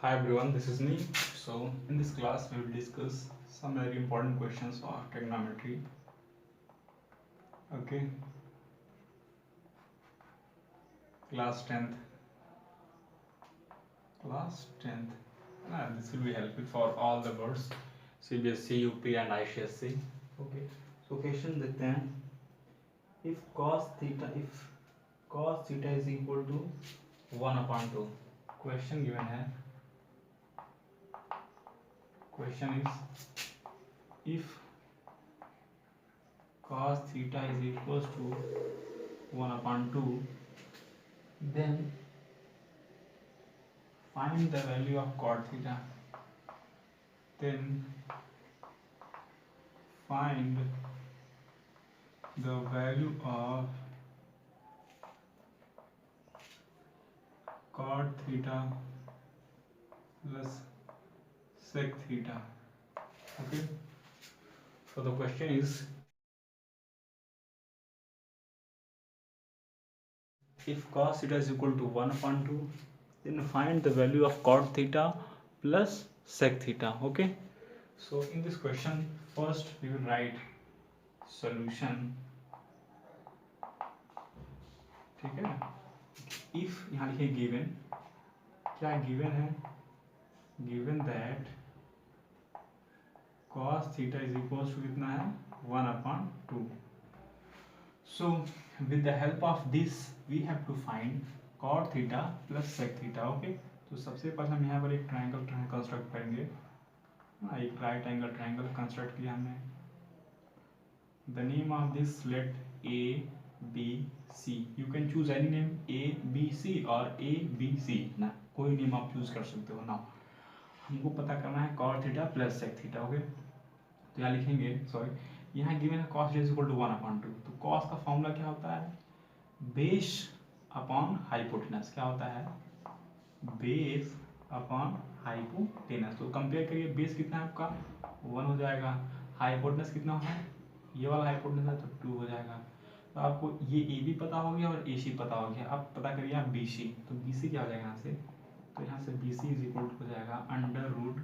Hi everyone, this is me. So in this class we will discuss some very important questions of trigonometry. Okay, class 10th. This will be helpful for all the boards CBSE, UP and ICSE. Okay, so question देखते हैं. If cos theta is equal to 1/2. Question given है. Question is if cos theta is equals to 1/2, then find the value of cot theta. Then find the value of cot theta plus sec theta. Okay, so the question is, if cos theta is equal to 1/2, then find the value of cot theta plus sec theta. Okay, so in this question first we will write solution. ठीक है, if यहाँ लिखे given, क्या given है? Given that cos theta is equals to कितना है? 1/2. So with the help of this we have to find cot theta plus sec theta. Okay, तो सबसे पहले हम यहाँ पर एक ट्रायंगल कंस्ट्रक्ट करेंगे. एक राइट एंगल ट्रायंगल कंस्ट्रक्ट किया हमने. The name of this let A B C. You can choose any name A B C or A B C. ना कोई नेम आप चूज कर सकते हो. ना हमको पता करना है cot theta plus sec theta. Okay, तो यहाँ लिखेंगे, सॉरी यहाँ गिवन है cos इज इक्वल टू 1/2. तो cos का फॉर्मूला क्या होता है? Base upon hypotenuse. क्या होता है? Base upon hypotenuse. तो कंपेयर करिए, बेस कितना है आपका 1 हो जाएगा, हाइपोटेनस कितना है, ये वाला हाइपोटेनस है तो 2 हो जाएगा. तो आपको ये ए बी पता हो गया और ए सी पता हो गया. अब पता करिए आप बी सी. तो बी सी क्या हो जाएगा यहाँ से? तो यहाँ से बी सी इज इक्वल हो जाएगा under root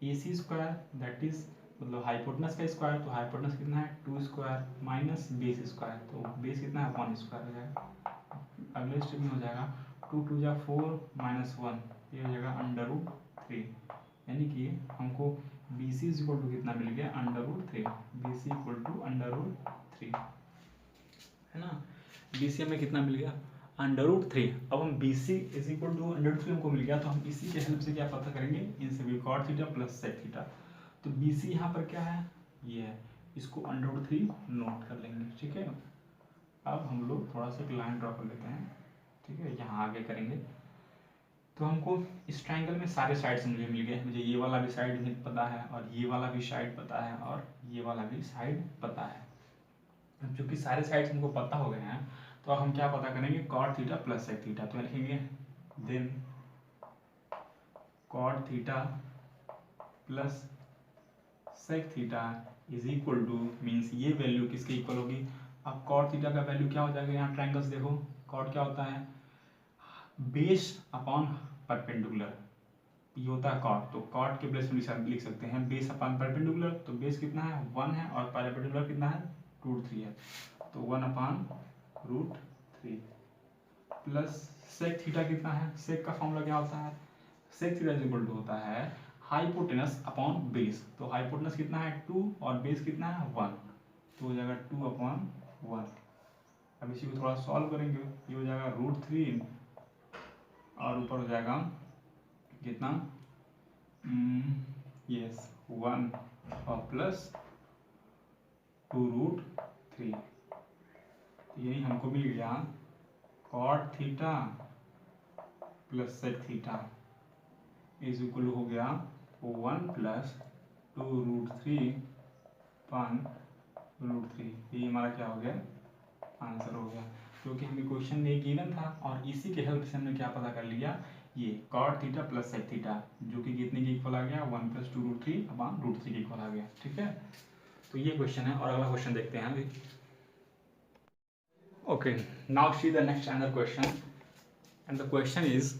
A C square, that is मतलब हाइपोटेनस का स्क्वायर. तो हाइपोटेनस कितना है? 2 स्क्वायर माइनस बेस स्क्वायर. तो बेस कितना है? 1 स्क्वायर हो जाएगा. अगले स्टेप में हो जाएगा 2 2 जा 4 माइनस 1, ये हो जाएगा अंडर रूट 3. यानी कि हमको B C is equal to कितना मिल गया? Under root 3. B C equal to under root 3 है ना. बी सी हमें कितना मिल गया? Under root 3. अब हम B C is equal to under root 3 हमको मिल गया, तो हम इसी के हेल्प से क्या पता करेंगे? इन सभी cot theta plus sec theta. तो बी सी यहाँ पर क्या है? ये है. इसको अंडर रूट 3 नोट कर लेंगे. ठीक है, अब हम लोग थोड़ा सा एक लाइन ड्रॉ कर लेते हैं. ठीक है, यहाँ आगे करेंगे. तो हमको इस ट्राइंगल में सारे साइड्स मुझे मिल गए. मुझे ये वाला भी साइड पता है और ये वाला भी साइड पता है और ये वाला भी साइड पता है. अब चूंकि सारे साइड्स हमको पता हो गए हैं, तो अब हम क्या पता करेंगे? Cot theta plus sec theta. तो लिखेंगे then cot theta plus sec theta is equal to, means ये वैल्यू किसके इक्वल होगी? अब कॉट थीटा का वैल्यू क्या हो जाएगा? यहाँ ट्राइंगल्स देखो, कॉट क्या होता है? बेस अपॉन परपेंडिकुलर, ये होता है कॉट. तो कॉट के प्लेस में लिख सकते हैं बेस अपॉन परपेंडिकुलर. तो बेस कितना है? 1 है और परपेंडिकुलर कितना है? रूट 3 है. तो 1/√3 प्लस सेक थीटा कितना है? सेक का फॉर्मूला क्या होता है? Sec theta is equal to होता है हाइपोटेनस अपॉन बेस. तो हाइपोटेनस कितना है? 2 और बेस कितना है? 1. तो हो जाएगा 2/1. अब इसी को थोड़ा सॉल्व करेंगे, ये हो जाएगा √3 और ऊपर हो जाएगा कितना? यस 1 और प्लस 2√3. यही हमको मिल गया cot theta plus sec theta is equal हो गया 1 प्लस 2√3 पान √3. ये हमारा क्या हो गया? आंसर हो गया, क्योंकि हमें क्वेश्चन में गिवन था और इसी के हेल्प से हमने क्या पता कर लिया? ये cot theta plus sec theta, जो कि कितने के इक्वल आ गया? 1 प्लस 2√3 अपॉन √3 के इक्वल आ गया. ठीक है, तो ये क्वेश्चन है. और अगला क्वेश्चन देखते हैं अभी. Okay, now see the next another question, and the question is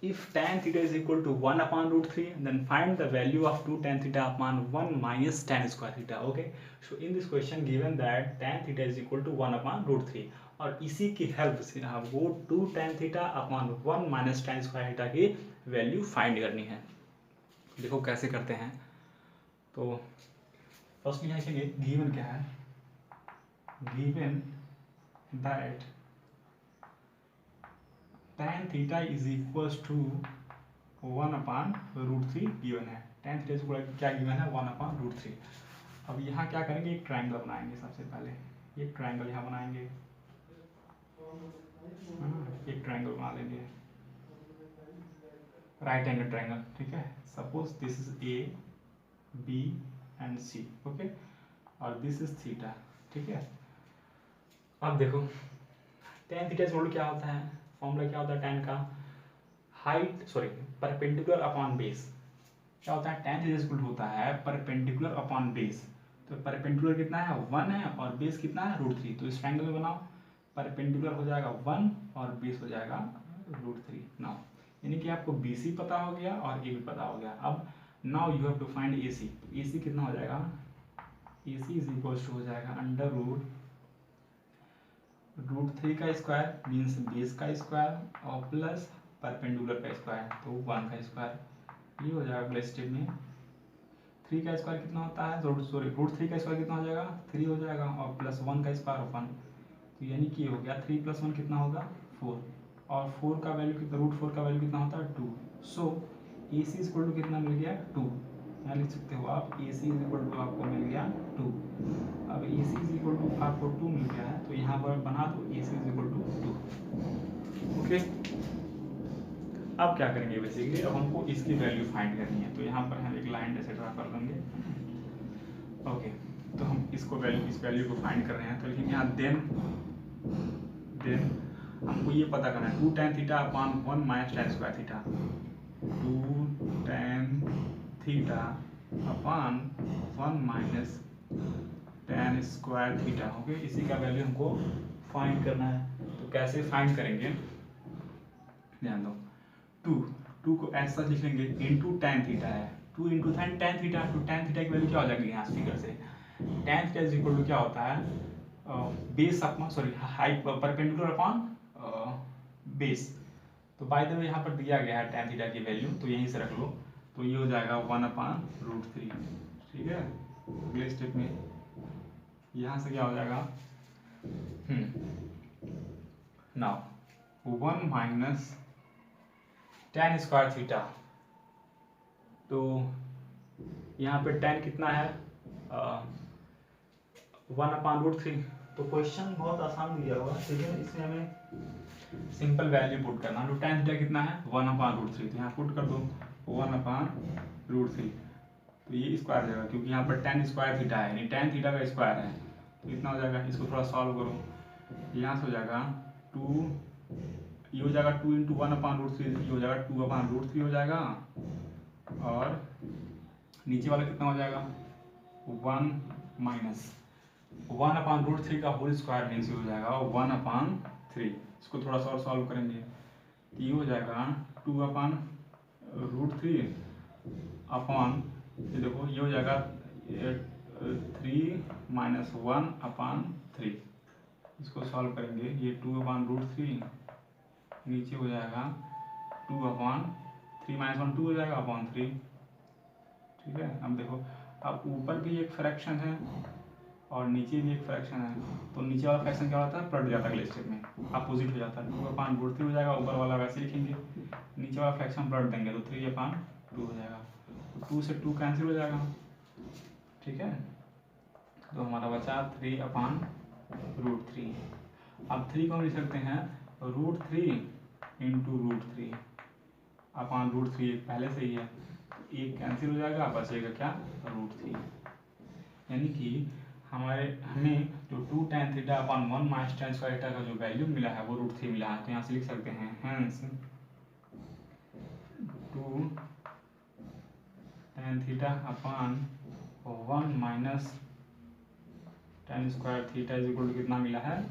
if tan theta is equal to 1 upon root 3, then find the value of 2 tan theta upon 1 minus tan square theta. Okay, so in this question given that tan theta is equal to 1 upon root 3, और इसी की help से आपको 2 tan theta upon 1 minus tan square theta की value find करनी है। देखो कैसे करते हैं। तो फर्स्ट यहाँ लिखेंगे गिवन क्या है, given that tan theta is equals to 1 upon root 3 given है। tan थीटा इक्वल क्या गिवन है, 1 अपॉन रूट 3। अब यहाँ क्या करेंगे, एक ट्रायंगल बनाएंगे। सबसे पहले एक ट्रायंगल यहाँ बनाएंगे, एक ट्रायंगल बना लेंगे, राइट एंगल ट्रायंगल। ठीक है, suppose this is A B and C. Okay, और दिस इज थीटा। ठीक है, अब देखो tan थीटा इक्वल क्या होता है, फॉर्मूला क्या होता है tan का, height sorry perpendicular upon base. क्या होता है, tan थीटा इक्वल होता है परपेंडिकुलर अपॉन बेस। तो परपेंडिकुलर कितना है, 1 है, और बेस कितना है, रूट 3। तो इस ट्रायंगल में बनाओ, परपेंडिकुलर हो जाएगा 1 और बेस हो जाएगा रूट 3। नाउ यानी कि आपको BC पता हो गया और ए भी पता हो गया। अब now you have to find AC। तो AC कितना हो जाएगा, AC इज इक्वल टू हो जाएगा अंडर रूट 3 का स्क्वायर मीन्स बेस का स्क्वायर और प्लस परपेंडिकुलर का स्क्वायर, तो 1 का स्क्वायर। ये हो जाएगा अगले स्टेप में 3 का स्क्वायर कितना होता है, सॉरी रूट 3 का स्क्वायर कितना हो जाएगा, 3 हो जाएगा, और प्लस 1 का स्क्वायर 1। तो यानी कि हो गया 3 + 1 कितना होगा 4, और 4 का वैल्यू कितना, रूट 4 का वैल्यू कितना होता है 2। सो AC इक्वल टू कितना मिल गया 2। यहाँ लिख सकते हो आप AC इक्वल टू आपको मिल गया 2। अब AC इक्वल टू आपको 2 मिल गया है, तो यहाँ पर बना दो AC इक्वल टू 2। ओके, अब क्या करेंगे, बेसिकली अब हमको इसकी वैल्यू फाइंड करनी है। तो यहाँ पर हम एक लाइन ऐसे ड्रा कर देंगे। ओके, तो हम इसको वैल्यू, इस वैल्यू को फाइंड कर रहे हैं। तो लेकिन यहाँ देन हमको ये पता करना है 2 tan theta upon 1 minus tan square theta. 2 tan theta upon 1 minus tan square theta. Okay, इसी का वैल्यू हमको फाइंड करना है। तो कैसे फाइंड करेंगे, ध्यान दो। 2 को ऐसा लिख लेंगे इंटू tan थीटा है, 2 इंटू tan थीटा। तो tan थीटा की वैल्यू क्या हो जाएगी यहाँ फिगर से, tan theta is equal to क्या होता है, base upon sorry height perpendicular upon base. तो बाय द वे यहाँ पर दिया गया है tan थीटा की वैल्यू, तो यहीं से रख लो। तो ये हो जाएगा 1 अपॉन रूट 3। ठीक है, अगले स्टेप में यहाँ से क्या हो जाएगा, now 1 minus tan square theta. तो यहाँ पे tan कितना है, 1 अपॉन रूट 3। तो क्वेश्चन बहुत आसान दिया हुआ है, लेकिन इसमें हमें सिंपल वैल्यू पुट करना। तो tan थीटा कितना है 1 अपॉन रूट 3, तो यहाँ पुट कर दो 1 अपॉन रूट 3। तो ये स्क्वायर जाएगा क्योंकि यहाँ पर tan स्क्वायर थीटा है, यानी tan थीटा का स्क्वायर है। तो इतना हो जाएगा, इसको थोड़ा सॉल्व करो। यहाँ से हो जाएगा 2, ये हो जाएगा 2 इंटू 1 अपॉन रूट 3, ये हो जाएगा 2 अपॉन रूट 3 हो जाएगा, और नीचे वाला कितना हो जाएगा 1 माइनस 1 अपॉन रूट 3 का होल स्क्वायर मीन्स हो जाएगा 1 अपॉन 3। इसको थोड़ा सा और सॉल्व करेंगे, ये हो जाएगा 2 अपॉन रूट 3 अपॉन, ये देखो ये हो जाएगा 3 माइनस 1 अपॉन 3। इसको सॉल्व करेंगे, ये 2 अपॉन रूट 3 नीचे हो जाएगा 2 अपॉन 3 माइनस 1 2 हो जाएगा अपॉन 3। ठीक है, अब देखो अब ऊपर भी एक फ्रैक्शन है और नीचे भी एक फ्रैक्शन है। तो नीचे वाला फ्रैक्शन क्या होता है, पलट जाता है अगले स्टेप में, अपोजिट हो जाता है। 2 अपॉन रूट 3 हो जाएगा, ऊपर वाला वैसे लिखेंगे, नीचे वाला फ्रैक्शन पलट देंगे तो 3 अपॉन 2 हो जाएगा। तो 2 से 2 कैंसिल हो जाएगा। ठीक है, तो हमारा बचा 3 अपॉन रूट 3। अब 3 को हम लिख सकते हैं root 3 into root 3 upon root 3, पहले से ही है, तो एक कैंसिल हो जाएगा, बचेगा क्या रूट 3। यानी कि हमें जो 2 tan theta upon 1 minus tan square theta का जो वैल्यू मिला है वो रूट 3 मिला है। तो यहाँ से लिख सकते हैं hence 2 tan theta upon 1 minus tan square theta is equal to कितना मिला है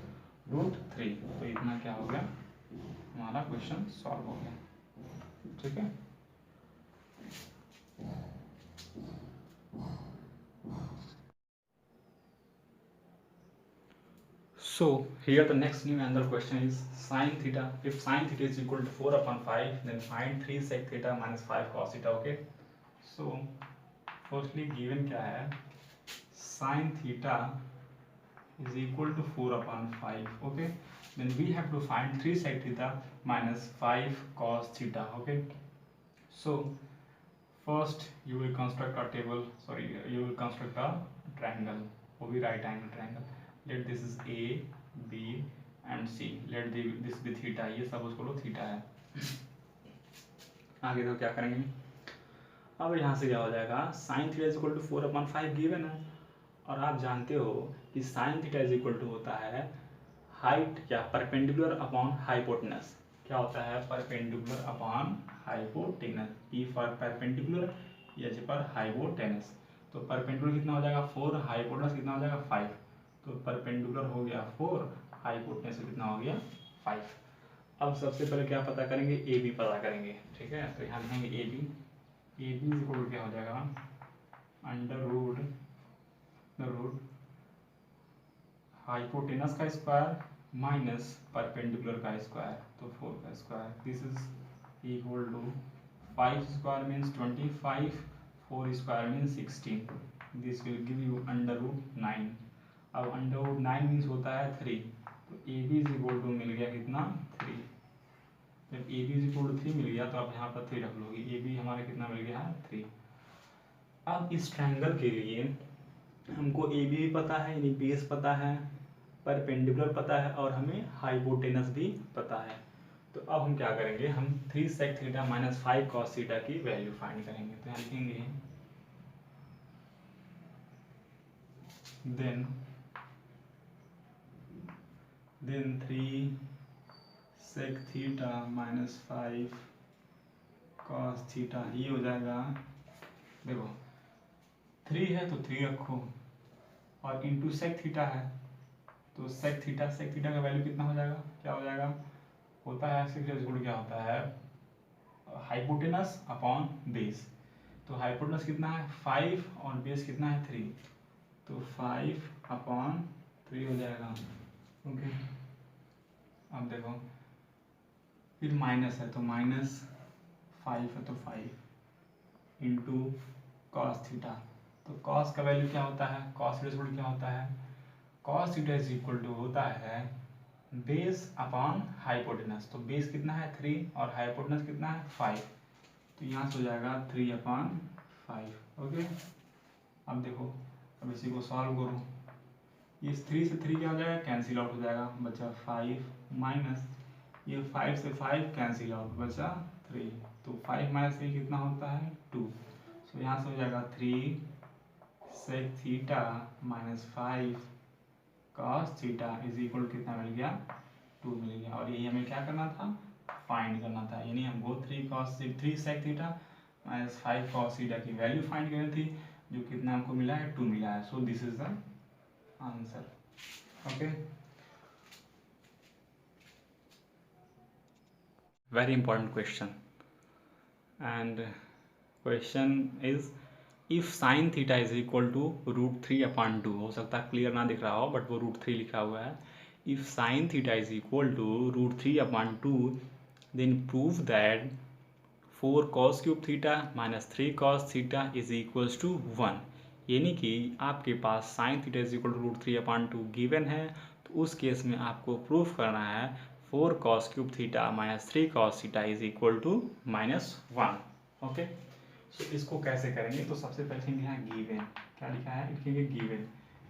रूट 3। तो इतना क्या हो गया, हमारा क्वेश्चन सॉल्व हो गया। ठीक है। So here the next new angle question is sin theta. If sin theta is equal to 4/5, then find 3 sec theta minus 5 cos theta. Okay. So firstly given क्या है, sin theta is equal to 4/5. Okay. Then we have to find 3 sec theta minus 5 cos theta. Okay. So first you will construct a table. Sorry, you will construct a triangle. वो भी right angle triangle. Let this is A, B and C. Let this be theta. ये सब उसको लो theta है। आगे तो क्या करेंगे, अब यहाँ से क्या हो जाएगा, sine theta is equal to 4/5 given है, और आप जानते हो कि sine theta is equal to होता है हाइट क्या, परपेंडिकुलर अपॉन हाइपोटेनस। क्या होता है, perpendicular upon hypotenuse. P for perpendicular, H पर हाइपोटेनस। तो परपेंडिकुलर कितना हो जाएगा 4, हाइपोटेनस कितना हो जाएगा 5। तो परपेंडिकुलर हो गया 4, हाइपोटेनस कितना हो गया 5। अब सबसे पहले क्या पता करेंगे, ए बी पता करेंगे। ठीक है, तो यहाँ लिखेंगे ए बी इक्वल क्या हो जाएगा, अंडर रूट हाइपोटेनस का स्क्वायर माइनस परपेंडिकुलर का स्क्वायर, तो 4 का square. This is equal to 5 square means 25, 4 square means 16। This will give you under root 9। अब अंडर रूट 9 मीन्स होता है 3, तो A B is equal to मिल गया कितना 3। जब A B is equal to 3 मिल गया तो आप यहाँ पर 3 रख लोगे, ए बी हमारा कितना मिल गया है 3। अब इस ट्रायंगल के लिए हमको ए बी भी पता है, यानी बेस पता है, परपेंडिकुलर पता है, और हमें हाइपोटेनस भी पता है। तो अब हम क्या करेंगे, हम 3 sec theta minus 5 cos theta की वैल्यू फाइंड करेंगे। तो यहाँ लिखेंगे then 3 sec theta minus 5 cos theta, ये हो जाएगा, देखो 3 है तो 3 रखो, और इंटू sec थीटा है तो sec थीटा का वैल्यू कितना हो जाएगा, क्या हो जाएगा, होता है sec थीटा क्या होता है, हाइपोटेनस अपॉन बेस। तो हाइपोटेनस कितना है 5 और बेस कितना है 3, तो 5/3 हो जाएगा। ओके, अब देखो फिर माइनस है तो माइनस 5 है तो 5 इंटू कॉस थीटा। तो कॉस का वैल्यू क्या होता है, कॉस थीटा क्या होता है, cos theta is equal to होता है बेस अपॉन हाइपोटेनस। तो बेस कितना है 3 और हाइपोटेनस कितना है 5, तो यहाँ से हो जाएगा 3/5। ओके, अब देखो, अब इसी को सॉल्व करो, ये 3 से 3 क्या हो जाएगा, कैंसिल आउट हो जाएगा, बचा 5 माइनस ये 5 से 5 कैंसिल आउट, बचा 3। तो 5 माइनस 3 कितना होता है 2। सो यहाँ से हो जाएगा 3 sec theta minus 5 cos theta is equal कितना मिल गया 2 मिल गया। और यही हमें क्या करना था, फाइंड करना था, यानी हमको 3 sec theta minus 5 cos theta की वैल्यू फाइंड करनी थी, जो कितना हमको मिला है 2 मिला है। सो this is the answer. Okay, very important question, and question is if sin theta is equal to √3/2, हो सकता है क्लियर ना दिख रहा हो बट वो √3 लिखा हुआ है। if sin theta is equal to √3/2 then prove that 4 cos cube theta minus 3 cos theta is equals to 1। यानी कि आपके पास sin theta is equal to √3/2 given है, तो उस केस में आपको प्रूफ करना है 4 cos cube theta minus 3 cos theta is equal to -1। Okay, सो इसको कैसे करेंगे, तो सबसे पहले लिखा है गिवन, क्या लिखा है, लिखेंगे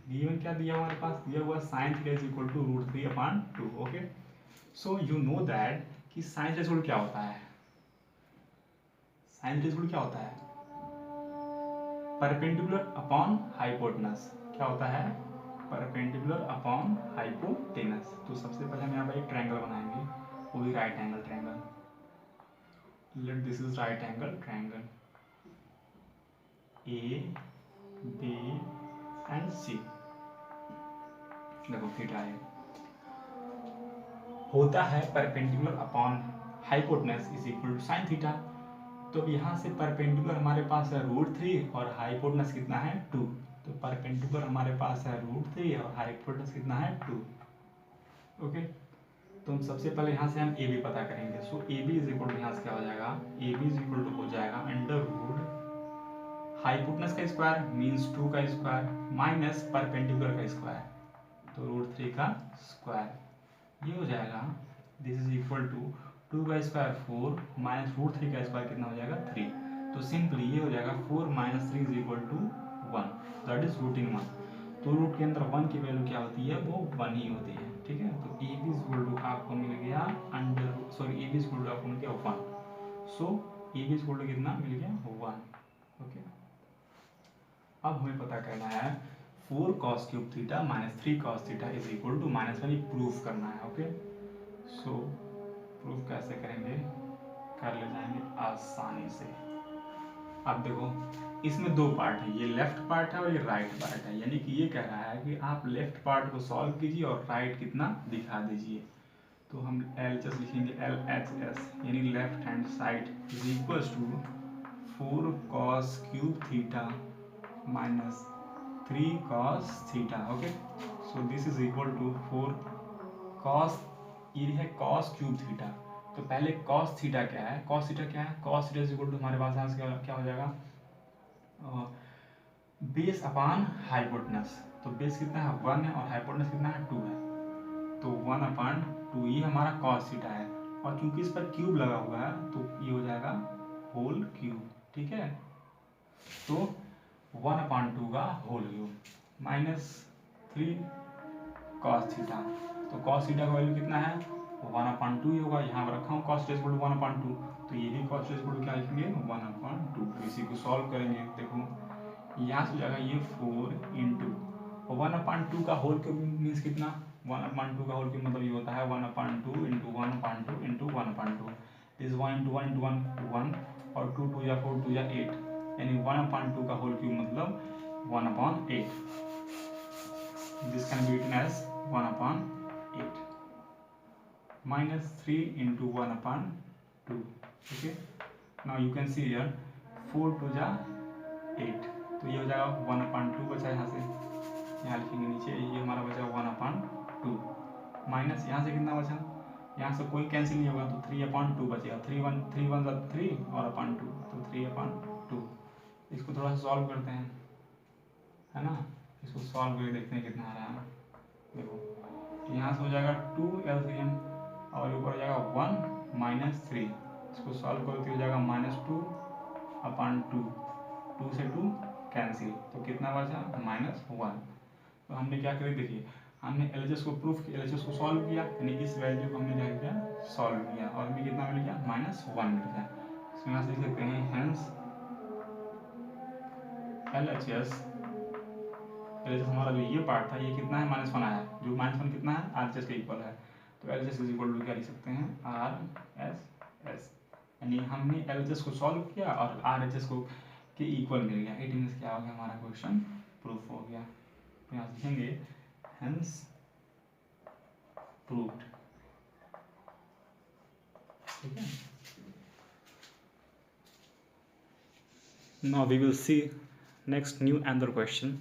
गिवन क्या दिया हमारे पास, दिया हुआ sin theta is equal to √3/2। Okay, so you know that कि sin theta इक्वल क्या होता है, sin theta इक्वल क्या होता है, परपेंडिकुलर अपॉन हाइपोटेनस। क्या होता है, परपेंडिकुलर अपॉन हाइपोटेनस। तो सबसे पहले हम यहाँ पर एक ट्रायंगल बनाएंगे, वो भी right angle triangle. Let this is right angle triangle A B and C. देखो थीटा है, होता है perpendicular upon hypotenuse is equal to sine theta. तो यहाँ से परपेंडिकुलर हमारे पास है √3 और हाइपोटेनस कितना है 2। तो परपेंडिकुलर हमारे पास है √3 और हाइपोटेनस कितना है 2। ओके, तो हम सबसे पहले यहाँ से हम ए बी पता करेंगे। So A B is equal to, यहाँ से क्या हो जाएगा, A B is equal to हो जाएगा अंडर रूट हाइपोटेनस का स्क्वायर मीन्स 2 का स्क्वायर माइनस परपेंडिकुलर का स्क्वायर, तो √3 का स्क्वायर, ये हो जाएगा दिस इज इक्वल टू 2 का स्क्वायर 4 माइनस √3 का स्क्वायर कितना हो जाएगा 3। तो सिंपली ये हो जाएगा 4 minus 3 is equal to 1, that is √1। तो रूट के अंदर 1 की वैल्यू क्या होती है, वो 1 ही होती है। ठीक है, तो ए बी इक्वल टू आपको मिल गया under sorry A B equal to आपको मिल गया 1। So A B equal to कितना मिल गया 1। ओके, अब हमें पता करना है 4 cos cube theta minus 3 cos theta is equal to -1, proof करना है। ओके, सो प्रूफ कैसे करेंगे, कर ले जाएंगे आसानी से। अब देखो इसमें दो पार्ट है, ये लेफ्ट पार्ट है और ये राइट पार्ट है, यानी कि ये कह रहा है कि आप लेफ्ट पार्ट को सॉल्व कीजिए और राइट कितना दिखा दीजिए। तो हम LHS लिखेंगे LHS, यानी left hand side is equal to 4 cos cube theta minus 3 cos theta. Okay, so this is equal to 4 cos, ये है cos क्यूब थीटा। तो पहले cos थीटा क्या है, cos थीटा क्या है, cos theta is equal to हमारे पास क्या हो जाएगा, बेस अपान हाइपोटेनस। तो बेस कितना है 1 है और हाइपोटेनस कितना है 2 है, तो 1/2 ये हमारा cos थीटा है। और क्योंकि इस पर क्यूब लगा हुआ है तो ये हो जाएगा होल क्यूब। ठीक है, तो 1/2 का whole cube minus 3 cos theta. तो cos थीटा का वैल्यू कितना है 1/2 ही होगा, यहाँ पर रखा हूँ cos थीटा 1/2, तो ये भी cos थीटा क्या लिखेंगे 1/2। तो इसी को सॉल्व करेंगे, देखो यहाँ से हो जाएगा ये 4 इंटू 1/2 का होल क्यूब मीन्स कितना, 1/2 का होल क्यूब मतलब ये होता है 1/2 into 1/2 into 1/2। This 1 into 1 into 1 1 और 2 2 या 4 2 या 8, यानी 1/2 का होल क्यूब मतलब 1/8। This can be written as 1/8 minus 3 into 1/2। okay, now you can see here 4 2 जा 8, तो ये हो जाएगा 1/2 बचा, यहाँ से यहाँ लिखेंगे नीचे, ये हमारा बचा 1/2 माइनस यहाँ से कितना बचा, यहाँ से कोई कैंसिल नहीं होगा तो 3/2 बचेगा, 3 1 3 और 2, तो 3/2। इसको थोड़ा सा सॉल्व करते हैं, है ना, इसको सॉल्व करके देखते हैं कितना आ रहा है। देखो यहाँ से हो जाएगा 2 LCM और ऊपर हो जाएगा 1 माइनस 3, इसको सॉल्व करके हो जाएगा -2/2, 2 से 2 कैंसिल, तो कितना बचा -1। तो हमने क्या करी, देखिए हमने LHS को प्रूफ किया, LHS को सॉल्व किया, यानी इस वैल्यू को हमने क्या किया सॉल्व किया और हमें कितना मिल गया -1 मिल गया। इसमें यहाँ से लिख सकते हैं हेंस LHS हमारा जो ये पार्ट था ये कितना है -1 आया, जो -1 कितना है RHS के इक्वल है, तो LHS इज इक्वल टू क्या लिख सकते हैं RHS, यानी हमने LHS को सॉल्व किया और RHS को के इक्वल मिल गया। इट मीन्स क्या हो गया, हमारा क्वेश्चन प्रूफ हो गया। तो यहाँ लिखेंगे हेंस प्रूव्ड। ठीक है, now we will see next new another question।